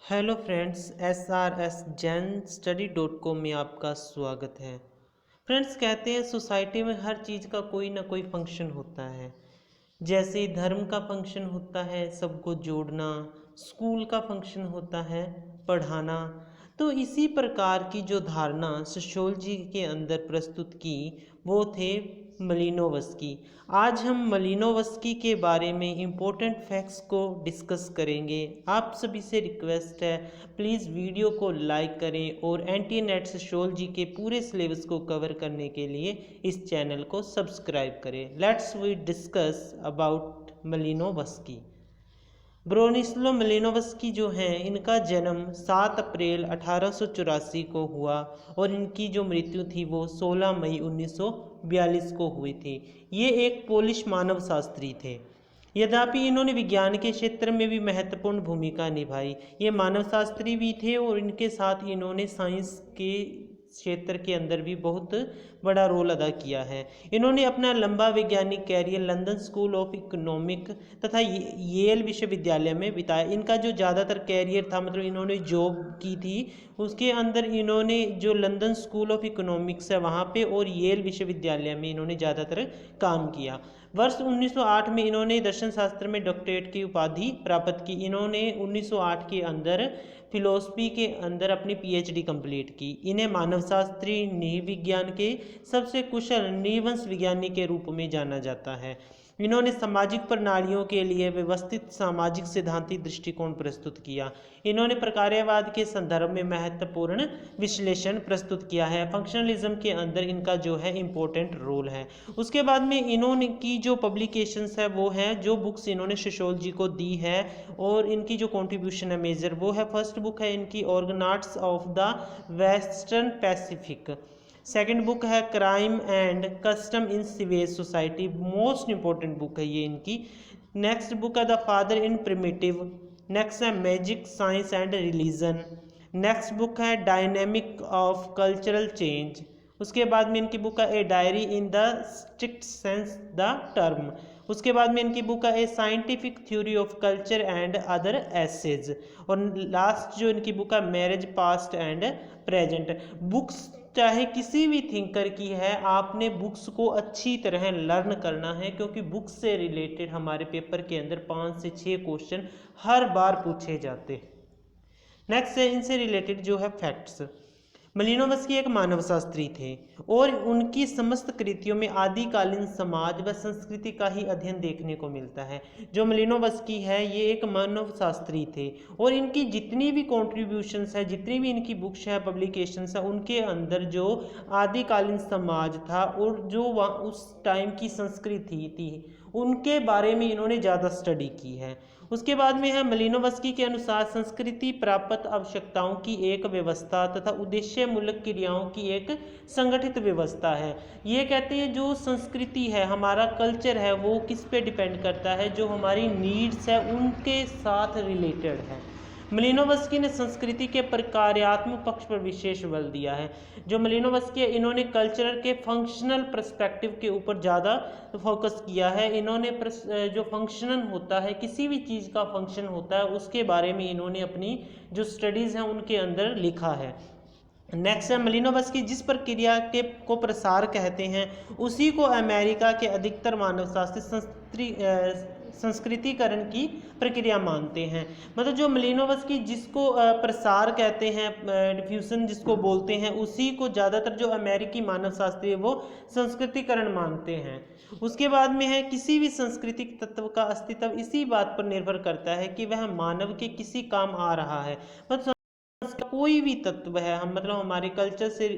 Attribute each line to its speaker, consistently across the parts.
Speaker 1: Hello friends, SRS Jain study .com में आपका स्वागत है। फ्रेंड्स, कहते हैं सोसाइटी में हर चीज़ का कोई ना कोई फंक्शन होता है। जैसे धर्म का फंक्शन होता है सबको जोड़ना, स्कूल का फंक्शन होता है पढ़ाना। तो इसी प्रकार की जो धारणा सोशियोलॉजी के अंदर प्रस्तुत की वो थे मलिनोवस्की। आज हम मलिनोवस्की के बारे में इम्पोर्टेंट फैक्ट्स को डिस्कस करेंगे। आप सभी से रिक्वेस्ट है, प्लीज़ वीडियो को लाइक करें और एंटी नेट सोशियोलॉजी के पूरे सिलेबस को कवर करने के लिए इस चैनल को सब्सक्राइब करें। Let's we discuss about Malinowski. Bronislaw Malinowski जो हैं, इनका जन्म 7 अप्रैल 1884 को हुआ और इनकी जो मृत्यु थी वो 16 मई 1942 को हुई थी। ये एक पोलिश मानव शास्त्री थे। यद्यपि इन्होंने विज्ञान के क्षेत्र में भी महत्वपूर्ण भूमिका निभाई। ये मानव शास्त्री भी थे और इनके साथ इन्होंने साइंस के क्षेत्र के अंदर भी बहुत बड़ा रोल अदा किया है। इन्होंने अपना लंबा वैज्ञानिक career London school of economic तथा येल विश्वविद्यालय में बिताया। इनका जो ज़्यादातर कैरियर था, मतलब इन्होंने जॉब की थी, उसके अंदर इन्होंने जो लंदन स्कूल ऑफ इकोनॉमिक्स है वहाँ पे और येल विश्वविद्यालय में इन्होंने ज़्यादातर काम किया। वर्ष 1908 में इन्होंने दर्शन शास्त्र में डॉक्टरेट की उपाधि प्राप्त की। इन्होंने 1908 के अंदर फिलोसफी के अंदर अपनी PhD कंप्लीट की। इन्हें मानवशास्त्री नृविज्ञान के सबसे कुशल नृवंश विज्ञानी के रूप में जाना जाता है। इन्होंने सामाजिक प्रणालियों के लिए व्यवस्थित सामाजिक सिद्धांती दृष्टिकोण प्रस्तुत किया। इन्होंने प्रकार्यवाद के संदर्भ में महत्वपूर्ण विश्लेषण प्रस्तुत किया है। फंक्शनलिज्म के अंदर इनका जो है इम्पोर्टेंट रोल है। उसके बाद में इन्होंने की जो पब्लिकेशंस है वो है, जो बुक्स इन्होंने सोशियोलॉजी को दी है और इनकी जो कंट्रीब्यूशन है मेजर वो है, फर्स्ट बुक है इनकी Argonauts of the Western Pacific. Second book है crime and custom in savage society, most important book है ये इनकी। नेक्स्ट बुक है the father in primitive. Next है magic science and religion. Next book है dynamic of cultural change. उसके बाद में इनकी बुक है a diary in the strict sense the term. उसके बाद में इनकी बुक है a scientific theory of culture and other essays. और लास्ट जो इनकी बुक है marriage past and present. Books चाहे किसी भी थिंकर की है, आपने बुक्स को अच्छी तरह लर्न करना है, क्योंकि बुक्स से रिलेटेड हमारे पेपर के अंदर 5 से 6 क्वेश्चन हर बार पूछे जाते हैं। नेक्स्ट है इनसे रिलेटेड जो है फैक्ट्स। मलिनोवस्की एक मानव शास्त्री थे और उनकी समस्त कृतियों में आदिकालीन समाज व संस्कृति का ही अध्ययन देखने को मिलता है। जो मलिनोवस्की है ये एक मानव शास्त्री थे और इनकी जितनी भी कॉन्ट्रीब्यूशंस है, जितनी भी इनकी बुक्स है, पब्लिकेशंस है, उनके अंदर जो आदिकालीन समाज था और जो उस टाइम की संस्कृति थी उनके बारे में इन्होंने ज़्यादा स्टडी की है। उसके बाद में है मलिनोवस्की के अनुसार संस्कृति प्राप्त आवश्यकताओं की एक व्यवस्था तथा उद्देश्य मूलक क्रियाओं की एक संगठित व्यवस्था है। ये कहते हैं जो संस्कृति है, हमारा कल्चर है, वो किस पे डिपेंड करता है, जो हमारी नीड्स है उनके साथ रिलेटेड है। मलिनोवस्की ने संस्कृति के प्रकार्यात्मक पक्ष पर विशेष बल दिया है। जो मलिनोवस्की है इन्होंने कल्चरल के फंक्शनल पर्सपेक्टिव के ऊपर ज़्यादा फोकस किया है। इन्होंने जो फंक्शनल होता है, किसी भी चीज़ का फंक्शन होता है, उसके बारे में इन्होंने अपनी जो स्टडीज़ हैं उनके अंदर लिखा है। नेक्स्ट है मलिनोवस्की जिस प्रक्रिया के को प्रसार कहते हैं उसी को अमेरिका के अधिकतर मानवशास्त्री संस्कृतिकरण की प्रक्रिया मानते हैं। मतलब जो मलिनोवस्की जिसको प्रसार कहते हैं, डिफ्यूजन जिसको बोलते हैं, उसी को ज़्यादातर जो अमेरिकी मानवशास्त्री है वो संस्कृतिकरण मानते हैं। उसके बाद में है किसी भी सांस्कृतिक तत्व का अस्तित्व इसी बात पर निर्भर करता है कि वह मानव के किसी काम आ रहा है। मतलब कोई भी तत्व है, हम मतलब हमारे कल्चर से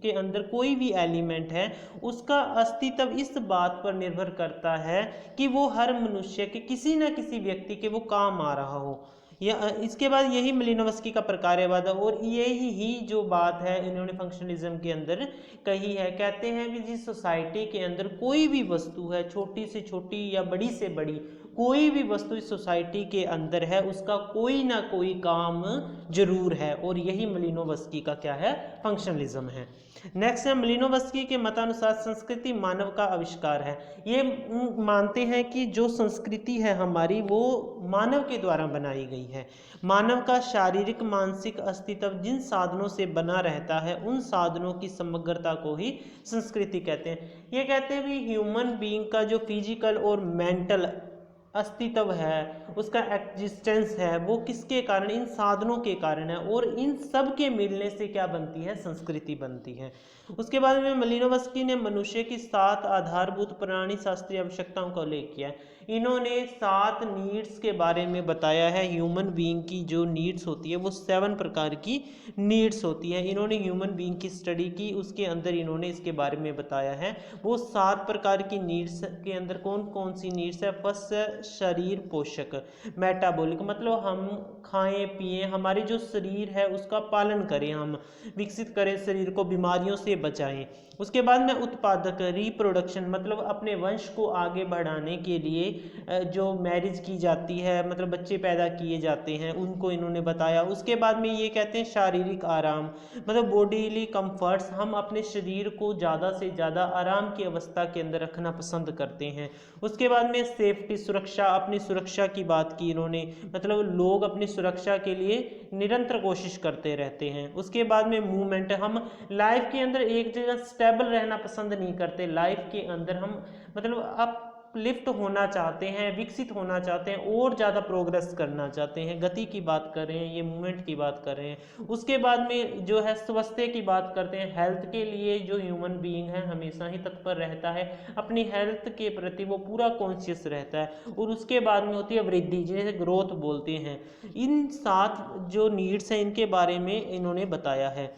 Speaker 1: के अंदर कोई भी एलिमेंट है, उसका अस्तित्व इस बात पर निर्भर करता है कि वो हर मनुष्य के किसी न किसी व्यक्ति के वो काम आ रहा हो। या इसके बाद यही मलिनोवस्की का प्रकार्यवाद है और यही ही जो बात है इन्होंने फंक्शनलिज्म के अंदर कही है। कहते हैं कि जिस सोसाइटी के अंदर कोई भी वस्तु है, छोटी से छोटी या बड़ी से बड़ी, कोई भी वस्तु इस सोसाइटी के अंदर है उसका कोई ना कोई काम जरूर है, और यही मलिनोवस्की का क्या है, फंक्शनलिज्म है। नेक्स्ट है, मलिनोवस्की के मतानुसार संस्कृति मानव का आविष्कार है। ये मानते हैं कि जो संस्कृति है हमारी वो मानव के द्वारा बनाई गई है। मानव का शारीरिक मानसिक अस्तित्व जिन साधनों से बना रहता है उन साधनों की समग्रता को ही संस्कृति कहते हैं। ये कहते हैं भी ह्यूमन बीइंग का जो फिजिकल और मेंटल अस्तित्व है, उसका एग्जिस्टेंस है, वो किसके कारण, इन साधनों के कारण है, और इन सब के मिलने से क्या बनती है, संस्कृति बनती है। उसके बाद में मलिनोवस्की ने मनुष्य की 7 आधारभूत प्राणी शास्त्रीय आवश्यकताओं का उल्लेख किया है। इन्होंने 7 नीड्स के बारे में बताया है। ह्यूमन बीइंग की जो नीड्स होती है वो 7 प्रकार की नीड्स होती है। इन्होंने ह्यूमन बीइंग की स्टडी की, उसके अंदर इन्होंने इसके बारे में बताया है। वो 7 प्रकार की नीड्स के अंदर कौन कौन सी नीड्स है। फर्स्ट, शरीर पोषक, मेटाबॉलिक, मतलब हम खाएं पिएं, हमारे जो शरीर है उसका पालन करें, हम विकसित करें शरीर को, बीमारियों से बचाएं। उसके बाद में उत्पादक, रिप्रोडक्शन, मतलब अपने वंश को आगे बढ़ाने के लिए जो मैरिज की जाती है, मतलब बच्चे पैदा किए जाते हैं, उनको इन्होंने बताया। उसके बाद में ये कहते हैं शारीरिक आराम, मतलब बॉडीली कंफर्ट्स, हम अपने शरीर को ज़्यादा से ज़्यादा आराम की अवस्था के अंदर रखना पसंद करते हैं। उसके बाद में सेफ्टी, सुरक्षा, अपनी सुरक्षा की बात की इन्होंने, मतलब लोग अपनी सुरक्षा के लिए निरंतर कोशिश करते रहते हैं। उसके बाद में मूवमेंट, हम लाइफ के अंदर एक जगह स्टेबल रहना पसंद नहीं करते, लाइफ के अंदर हम मतलब अपलिफ्ट होना चाहते हैं, विकसित होना चाहते हैं, और ज़्यादा प्रोग्रेस करना चाहते हैं। गति की बात कर रहे हैं, ये मूवमेंट की बात कर रहे हैं। उसके बाद में जो है स्वास्थ्य की बात करते हैं, हेल्थ के लिए जो ह्यूमन बीइंग है हमेशा ही तत्पर रहता है, अपनी हेल्थ के प्रति वो पूरा कॉन्शियस रहता है। और उसके बाद में होती है वृद्धि, जिसे ग्रोथ बोलते हैं। इन 7 जो नीड्स हैं इनके बारे में इन्होंने बताया है।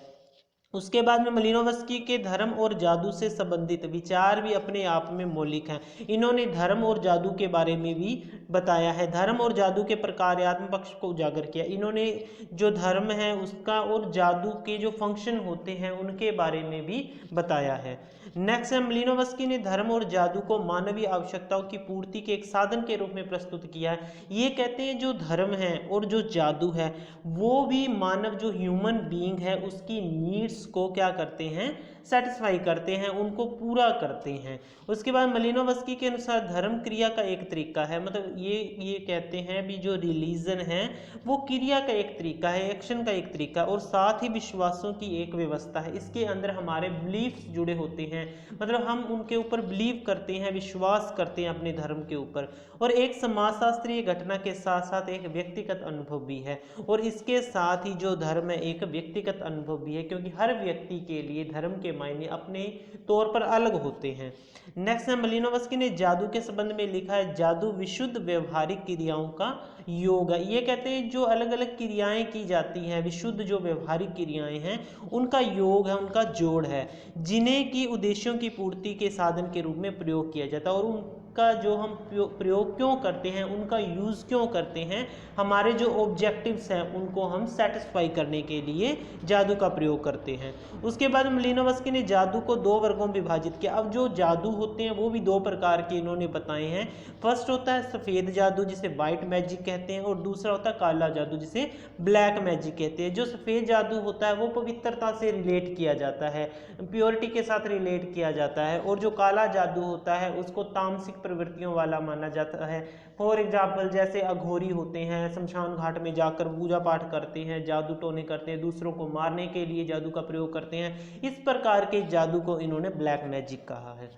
Speaker 1: उसके बाद में मलिनोवस्की के धर्म और जादू से संबंधित विचार भी अपने आप में मौलिक हैं। इन्होंने धर्म और जादू के बारे में भी बताया है, धर्म और जादू के प्रकार्यात्मक पक्ष को उजागर किया। इन्होंने जो धर्म है उसका और जादू के जो फंक्शन होते हैं उनके बारे में भी बताया है। नेक्स्ट है, मलिनोवस्की ने धर्म और जादू को मानवीय आवश्यकताओं की पूर्ति के एक साधन के रूप में प्रस्तुत किया है। ये कहते हैं जो धर्म है और जो जादू है वो भी मानव जो ह्यूमन बीइंग है उसकी नीड्स को क्या करते हैं, सेटिस्फाई करते हैं, उनको पूरा करते हैं। उसके बाद मलिनोवस्की के अनुसार धर्म क्रिया का एक तरीका है, मतलब ये कहते हैं भी जो रिलीजन है वो क्रिया का एक तरीका है, एक्शन का एक तरीका, और साथ ही विश्वासों की एक व्यवस्था है। इसके अंदर हमारे बिलीफ्स जुड़े होते हैं, मतलब हम उनके ऊपर बिलीव करते हैं, विश्वास करते हैं अपने धर्म के ऊपर। और एक समाजशास्त्रीय घटना के साथ साथ एक व्यक्तिगत अनुभव भी है, और इसके साथ ही जो धर्म है एक व्यक्तिगत अनुभव भी है, क्योंकि हर व्यक्ति के लिए धर्म के मायने अपने तौर पर अलग होते हैं। नेक्स्ट है, मलिनोवस्की ने जादू के संबंध में लिखा है, जादू विशुद्ध व्यवहारिक क्रियाओं का योग है। ये कहते हैं जो अलग अलग क्रियाएं की जाती हैं, विशुद्ध जो व्यवहारिक क्रियाएं हैं उनका योग है, उनका जोड़ है, जिन्हें की उद्देश्यों की पूर्ति के साधन के रूप में प्रयोग किया जाता है। और उनका जो हम प्रयोग क्यों करते हैं, उनका यूज़ क्यों करते हैं, हमारे जो ऑब्जेक्टिव्स हैं उनको हम सेटिस्फाई करने के लिए जादू का प्रयोग करते हैं। उसके बाद मलिनोवस्की ने जादू को 2 वर्गों में विभाजित किया। अब जो जादू होते हैं वो भी 2 प्रकार के इन्होंने बताए हैं। फर्स्ट होता है सफ़ेद जादू जिसे वाइट मैजिक कहते हैं, और दूसरा होता है काला जादू जिसे ब्लैक मैजिक कहते हैं। जो सफ़ेद जादू होता है वो पवित्रता से रिलेट किया जाता है, प्योरिटी के साथ रिलेट किया जाता है, और जो काला जादू होता है उसको तामसिक प्रवृत्तियों वाला माना जाता है। फॉर एग्जाम्पल जैसे अघोरी होते हैं, शमशान घाट में जाकर पूजा पाठ करते हैं, जादू टोने करते हैं, दूसरों को मारने के लिए जादू का प्रयोग करते हैं। इस प्रकार के जादू को इन्होंने ब्लैक मैजिक कहा है।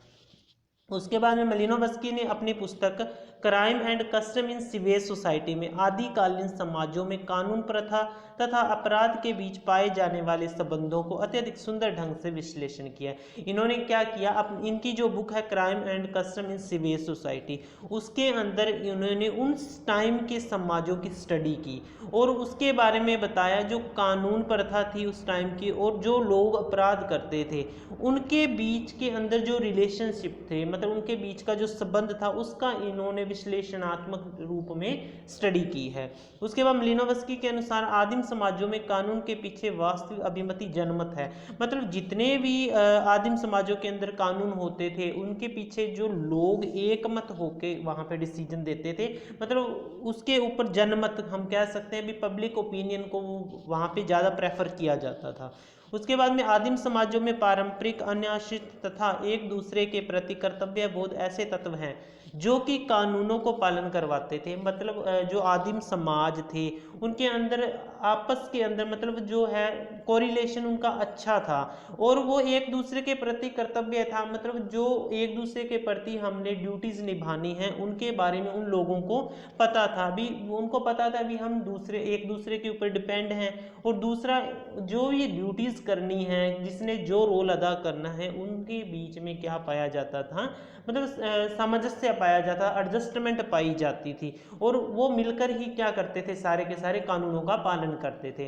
Speaker 1: उसके बाद में मलिनोवस्की ने अपनी पुस्तक crime and custom in savage society में आदिकालीन समाजों में कानून प्रथा तथा अपराध के बीच पाए जाने वाले संबंधों को अत्यधिक सुंदर ढंग से विश्लेषण किया। इन्होंने क्या किया, इनकी जो बुक है crime and custom in savage society, उसके अंदर इन्होंने उन टाइम के समाजों की स्टडी की और उसके बारे में बताया जो कानून प्रथा थी उस टाइम की, और जो लोग अपराध करते थे उनके बीच के अंदर जो रिलेशनशिप थे, मतलब उनके बीच का जो संबंध था उसका इन्होंने विश्लेषणात्मक रूप में स्टडी की है। उसके बाद मलिनोवस्की के अनुसार आदिम समाजों में कानून के पीछे वास्तविक अभिमति जनमत है। मतलब जितने भी आदिम समाजों के अंदर कानून होते थे उनके पीछे जो लोग एकमत होके वहां पे डिसीजन देते थे, मतलब उसके ऊपर जनमत हम कह सकते हैं भी, पब्लिक ओपिनियन को वहां पे ज़्यादा प्रेफर किया जाता था। उसके बाद में आदिम समाजों में पारंपरिक, अन्याशित तथा एक दूसरे के प्रति कर्तव्य बोध ऐसे तत्व हैं जो कि कानूनों को पालन करवाते थे। मतलब जो आदिम समाज थे उनके अंदर आपस के अंदर मतलब जो है कोरिलेशन उनका अच्छा था, और वो एक दूसरे के प्रति कर्तव्य था। मतलब जो एक दूसरे के प्रति हमने ड्यूटीज निभानी है उनके बारे में उन लोगों को पता था भी, उनको पता था भी हम दूसरे एक दूसरे के ऊपर डिपेंड हैं, और दूसरा जो ये ड्यूटीज करनी है जिसने जो रोल अदा करना है उनके बीच में क्या पाया जाता था, मतलब सामंजस्य पाया जाता, एडजस्टमेंट पाई जाती थी, और वो मिलकर ही क्या करते थे, सारे के सारे कानूनों का पालन करते थे।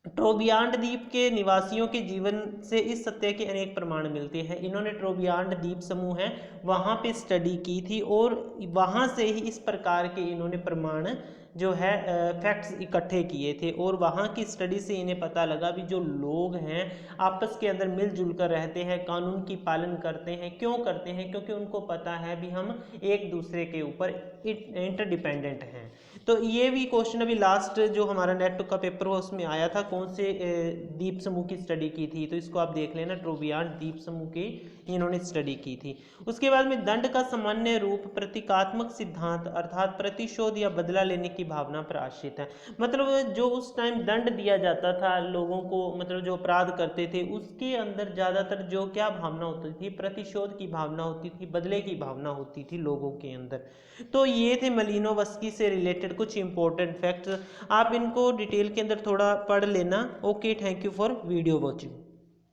Speaker 1: ट्रोबियांड द्वीप के निवासियों के जीवन से इस सत्य के अनेक प्रमाण मिलते हैं। इन्होंने ट्रोबियांड द्वीप समूह है वहाँ पे स्टडी की थी, और वहाँ से ही इस प्रकार के इन्होंने प्रमाण जो है फैक्ट्स इकट्ठे किए थे, और वहाँ की स्टडी से इन्हें पता लगा भी जो लोग हैं आपस के अंदर मिलजुल कर रहते हैं, कानून की पालन करते हैं। क्यों करते हैं? क्योंकि उनको पता है भी हम एक दूसरे के ऊपर इंटरडिपेंडेंट हैं। तो ये भी क्वेश्चन अभी लास्ट जो हमारा नेट का पेपर हुआ उसमें आया था, कौन से द्वीप समूह की स्टडी की थी, तो इसको आप देख लेना, ट्रोबियांड द्वीप समूह की इन्होंने स्टडी की थी। उसके बाद में दंड का सामान्य रूप प्रतीकात्मक सिद्धांत अर्थात प्रतिशोध या बदला लेने की भावना पर आश्रित है। मतलब जो उस टाइम दंड दिया जाता था लोगों को, मतलब जो अपराध करते थे उसके अंदर ज़्यादातर जो क्या भावना होती थी, प्रतिशोध की भावना होती थी, बदले की भावना होती थी लोगों के अंदर। तो ये थे मलिनोवस्की से रिलेटेड कुछ इंपॉर्टेंट फैक्ट्स, आप इनको डिटेल के अंदर थोड़ा पढ़ लेना। Okay, thank you for video watching.